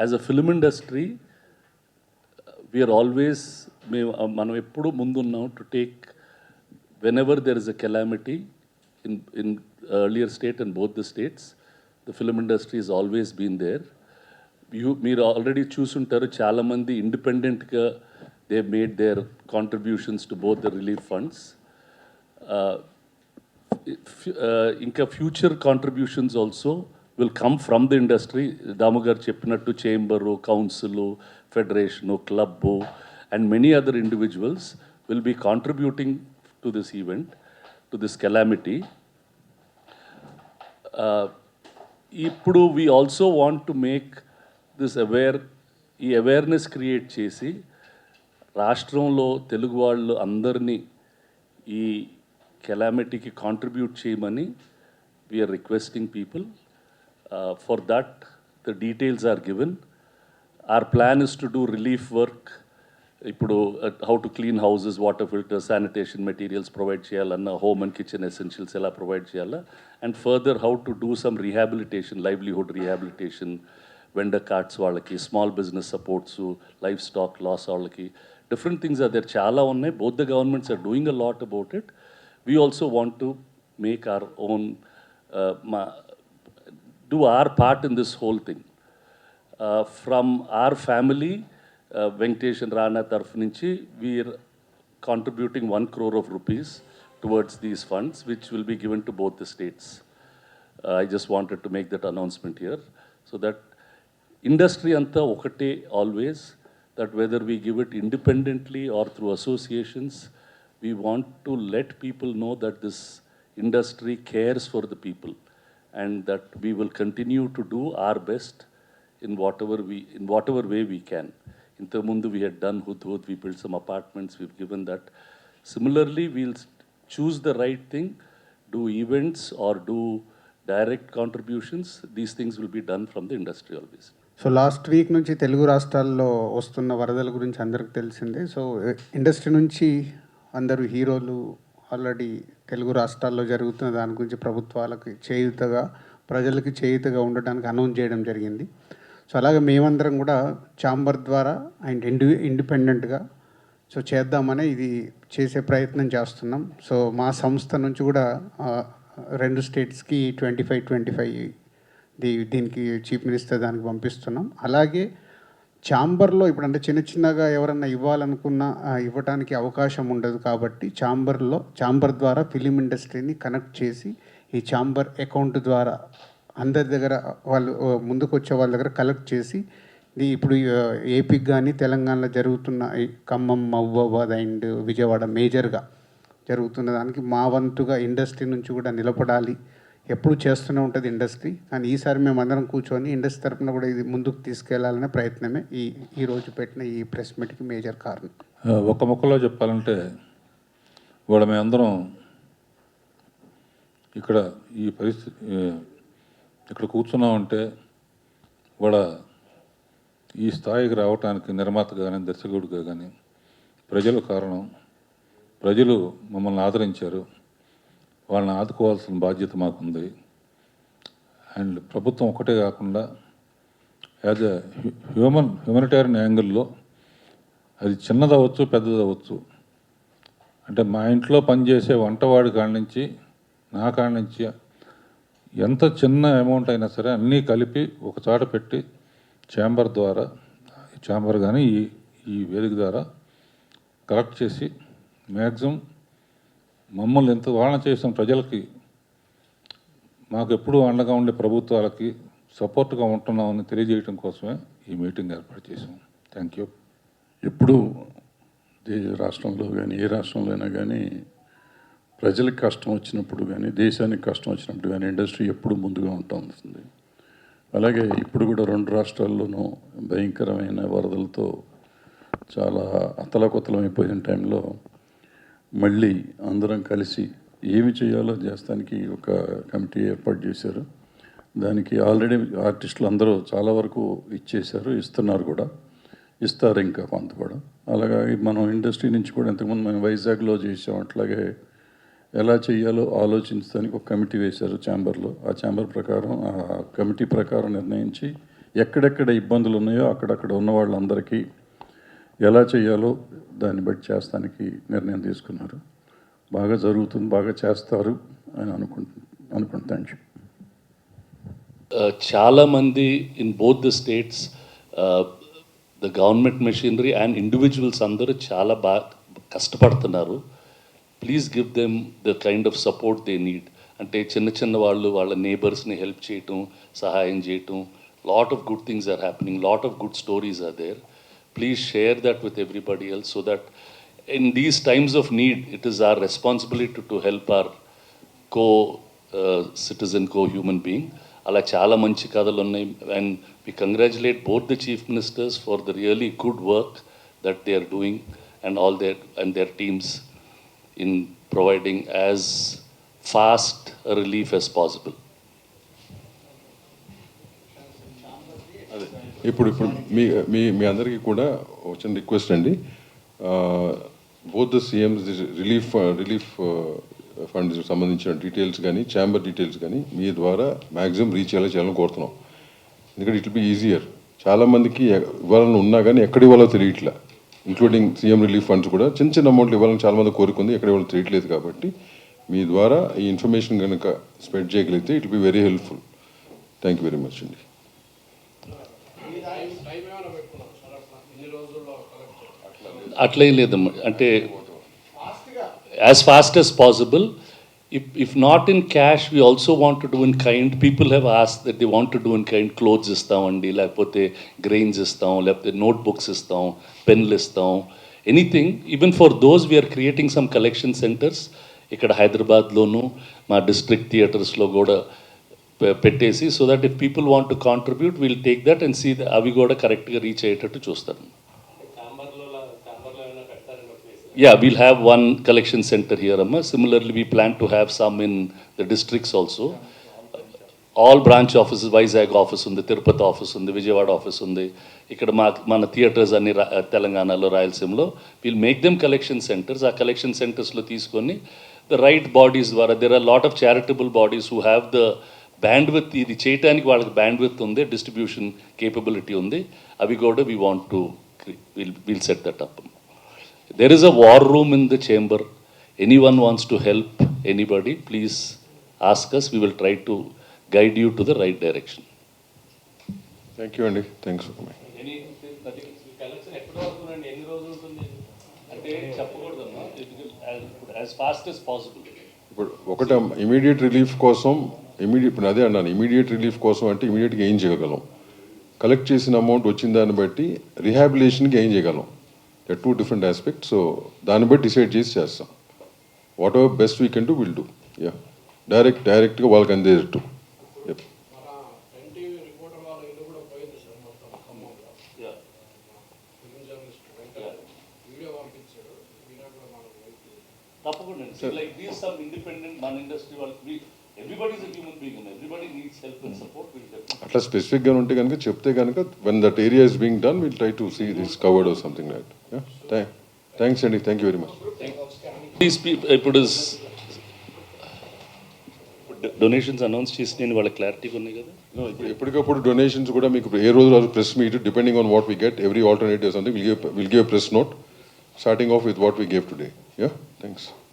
As a film industry we are మనం ఎప్పుడు ముందున్నాం to take whenever there is a calamity in earlier state and both the states, the film industry has always been there. మీరు already చూసుంటారు చాలామంది ఇండిపెండెంట్గా they made their contributions to both the relief funds. ఇంకా future contributions also will come from the industry. Damu garu చెప్పినట్టు chamber, council, federation, club and many other individuals will be contributing to this event, to this calamity. ఇప్పుడు we also want to make this ఈ awareness create చేసి రాష్ట్రంలో తెలుగు వాళ్ళు అందరినీ ఈ కెలామిటీకి contribute చేయమని we are requesting people. For that the details are given. Our plan is to do relief work. ఇప్పుడు how to clean houses, water filters, sanitation materials provide చేయాలన్న, హోమ్ అండ్ కిచెన్ ఎసెన్షియల్స్ ఎలా ప్రొవైడ్ చేయాలా, and further how to do some rehabilitation, livelihood rehabilitation, vendor carts వాళ్ళకి, small business supports, life stock loss వాళ్ళకి, different things are there, చాలా ఉన్నాయి. Both the governments are doing a lot about it. We also want to make our own, do our part in this whole thing. From our family, Venkatesh and Rana taraf nunchi, we are contributing 1 crore of rupees towards these funds, which will be given to both the states. I just wanted to make that announcement here, so that industry anta okate always, that whether we give it independently or through associations, we want to let people know that this industry cares for the people, and that we will continue to do our best in whatever way we can. Intamundu we had done Hudhud, we built some apartments, we've given that. Similarly, we'll choose the right thing, do events or do direct contributions. These things will be done from the industry always. So last week నుంచి తెలుగు రాష్ట్రాల్లో వస్తున్న వరదల గురించి అందరికి తెలిసిందే. So industry నుంచి అందరూ హీరోలు ఆల్రెడీ తెలుగు రాష్ట్రాల్లో జరుగుతున్న దాని గురించి ప్రభుత్వాలకు చేయూతగా, ప్రజలకి చేయూతగా ఉండడానికి అనౌన్స్ చేయడం జరిగింది. సో అలాగే మేమందరం కూడా ఛాంబర్ ద్వారా అండ్ ఇండిపెండెంట్గా సో చేద్దామని ఇది చేసే ప్రయత్నం చేస్తున్నాం. సో మా సంస్థ నుంచి కూడా 2 స్టేట్స్కి 25 దీనికి చీఫ్ మినిస్టర్ దానికి పంపిస్తున్నాం. అలాగే ఛాంబర్లో ఇప్పుడు అంటే చిన్నగా ఎవరన్నా ఇవ్వాలనుకున్నా ఇవ్వడానికి అవకాశం ఉండదు కాబట్టి ఛాంబర్ ద్వారా ఫిలిం ఇండస్ట్రీని కనెక్ట్ చేసి ఈ ఛాంబర్ అకౌంట్ ద్వారా అందరి దగ్గర వాళ్ళు ముందుకు వచ్చే వాళ్ళ దగ్గర కలెక్ట్ చేసి ఇప్పుడు ఏపీకి కానీ తెలంగాణలో జరుగుతున్న ఖమ్మం, మహబూబాబాద్ అండ్ విజయవాడ మేజర్గా జరుగుతున్న దానికి మా వంతుగా ఇండస్ట్రీ నుంచి కూడా నిలబడాలి. ఎప్పుడు చేస్తూనే ఉంటుంది ఇండస్ట్రీ, కానీ ఈసారి మేము అందరం కూర్చొని ఇండస్ట్రీ తరఫున కూడా ఇది ముందుకు తీసుకెళ్లాలనే ప్రయత్నమే ఈరోజు పెట్టిన ఈ ప్రెస్ మీట్కి మేజర్ కారణం. ఒక ముక్కలో చెప్పాలంటే ఇవాళ మేమందరం ఇక్కడ ఈ పరిస్థితి ఇక్కడ కూర్చున్నామంటే ఇవాళ ఈ స్థాయికి రావడానికి నిర్మాతగా కానీ, దర్శకుడిగా కానీ ప్రజలు కారణం. ప్రజలు మమ్మల్ని ఆదరించారు, వాళ్ళని ఆదుకోవాల్సిన బాధ్యత మాకుంది. అండ్ ప్రభుత్వం ఒకటే కాకుండా యాజ్ ఎ హ్యూమనిటేరియన్ యాంగిల్లో అది చిన్నదవచ్చు, పెద్దదవచ్చు. అంటే మా ఇంట్లో పనిచేసే వంటవాడి కాడి నుంచి, నా కాడి నుంచి ఎంత చిన్న అమౌంట్ అయినా సరే అన్నీ కలిపి ఒక చోట పెట్టి ఛాంబర్ కానీ ఈ వేదిక ద్వారా కలెక్ట్ చేసి మ్యాక్సిమం మమ్మల్ని ఎంత వాదన చేసిన ప్రజలకి, మాకు ఎప్పుడూ అండగా ఉండే ప్రభుత్వాలకి సపోర్ట్గా ఉంటున్నామని తెలియజేయడం కోసమే ఈ మీటింగ్ ఏర్పాటు చేసాం. Thank you. ఎప్పుడు రాష్ట్రంలో కానీ ఏ రాష్ట్రంలో అయినా కానీ ప్రజలకు కష్టం వచ్చినప్పుడు కానీ, దేశానికి కష్టం వచ్చినప్పుడు కానీ ఇండస్ట్రీ ఎప్పుడు ముందుగా ఉంటుంది. అలాగే ఇప్పుడు కూడా 2 రాష్ట్రాల్లోనూ భయంకరమైన వరదలతో చాలా అతలాకుతలమైపోయిన టైంలో మళ్ళీ అందరం కలిసి ఏమి చేయాలో చేస్తానికి ఒక కమిటీ ఏర్పాటు చేశారు. దానికి ఆల్రెడీ ఆర్టిస్టులు అందరూ చాలా వరకు ఇచ్చేశారు, ఇస్తున్నారు కూడా, ఇస్తారు ఇంకా కొంత కూడా. అలాగే మనం ఇండస్ట్రీ నుంచి కూడా ఇంతకుముందు మనం వైజాగ్లో చేసాం, అట్లాగే ఎలా చేయాలో ఆలోచించడానికి ఒక కమిటీ వేశారు ఛాంబర్లో. ఆ ఛాంబర్ ప్రకారం, ఆ కమిటీ ప్రకారం నిర్ణయించి ఎక్కడెక్కడ ఇబ్బందులు ఉన్నాయో అక్కడక్కడ ఉన్న వాళ్ళందరికీ ఎలా చేయాలో దాన్ని బట్టి చేస్తానికి నిర్ణయం తీసుకున్నారు. బాగా జరుగుతుంది, బాగా చేస్తారు అని అనుకుంటున్నాను. Thank you. చాలామంది in both the states the government machinery and individuals అందరూ చాలా బాగా కష్టపడుతున్నారు. Please give them the kind of support they need. అంటే చిన్న చిన్న వాళ్ళు వాళ్ళ నేబర్స్ని హెల్ప్ చేయటం, సహాయం చేయటం, lot of good things are happening, lot of good stories are there. Please share that with everybody else so that in these times of need, it is our responsibility to help our co-citizen, co-human being. Ala chala manchi kadalu unnai, and we congratulate both the chief ministers for the really good work that they are doing and all their teams in providing as fast a relief as possible. ఇప్పుడు మీ మీ మీ అందరికీ కూడా వచ్చిన request అండి, both the CMs relief funds సంబంధించిన details కానీ chamber details కానీ మీ ద్వారా maximum reach చేయాలని కోరుతున్నాం. ఎందుకంటే ఇట్ విల్ బి ఈజియర్. చాలామందికి ఇవ్వాలని ఉన్నా కానీ ఎక్కడ ఇవ్వాలో తెలియట్లా, ఇంక్లూడింగ్ సీఎం రిలీఫ్ ఫండ్స్ కూడా చిన్న చిన్న అమౌంట్లు ఇవ్వాలని చాలామంది కోరుకుంది, ఎక్కడ ఇవ్వాలో తెలియట్లేదు. కాబట్టి మీ ద్వారా ఈ ఇన్ఫర్మేషన్ కనుక స్ప్రెడ్ చేయగలిగితే it will be very helpful. Thank you very much అండి. అట్లే లేదమ్మా, అంటే as fast as possible. If not in cash, we also want to do in kind. People have asked that they want to do in kind. Clothes ఇస్తామండి, లేకపోతే grains ఇస్తాం, లేకపోతే notebooks ఇస్తాం, పెన్లు ఇస్తాం, anything. Even for those we're creating some collection centres ఇక్కడ హైదరాబాద్లోను మా డిస్ట్రిక్ట్ థియేటర్స్లో కూడా పెట్టేసి, so that if people want to contribute will take that and see అవి కూడా కరెక్ట్గా రీచ్ అయ్యేటట్టు చూస్తాను. Yeah, we'll have one collection center here, Amma. Similarly, we plan to have some in the districts also. All branch offices, Vizag office undi, Tirupati office undi, Vijayawada office undi. Ikkada mana theatres anni Telanganalo, Rayalaseemalo. We'll make them collection centers. Aa collection centers lo teeskoni the right bodies dwara. There are a lot of charitable bodies who have the bandwidth, ఇది చేయడానికి వాళ్ళకి bandwidth ఉంది, distribution capability ఉంది. అవి కూడా we want to, we'll set that up. There is a war room in the chamber. Anyone wants to help anybody, please ask us. We will try to guide you to the right direction. Thank you అండి. Thanks for coming. As fast as possible. ఇప్పుడు ఒకటి immediate relief కోసం ఇప్పుడు అదే అన్నాను, immediate relief కోసం అంటే ఇమీడియట్గా ఏం చేయగలం, కలెక్ట్ చేసిన అమౌంట్ వచ్చిన దాన్ని బట్టి రిహాబిలిటేషన్కి ఏం చేయగలం, టూ డిఫరెంట్ ఆస్పెక్ట్. సో దాన్ని బట్టి డిసైడ్ చేసి చేస్తాం. What ever best we can do will do. Yeah, డైరెక్ట్గా వాళ్ళకి అందేటట్టు. తప్పకుండా లైక్ దీస్ సమ్ ఇండిపెండెంట్ మన ఇండస్ట్రీ వాళ్ళకి everybody is a human being and everybody needs help and support. అట్లా స్పెసిఫిక్గా ఉంటే కనుక చెప్తే కనుక when that area is being done will try to see this covered or something like that. Thanks అండి. Thank you very much. ఇప్పుడు donations announce చేసి నేను వాళ్ళ క్లారిటీగా ఉన్నాయి కదా. ఎప్పటికప్పుడు డొనేషన్స్ కూడా మీకు ఏ రోజు press meet depending on what we get every alternative something will give press note starting of with what we gave today. Yeah, thanks.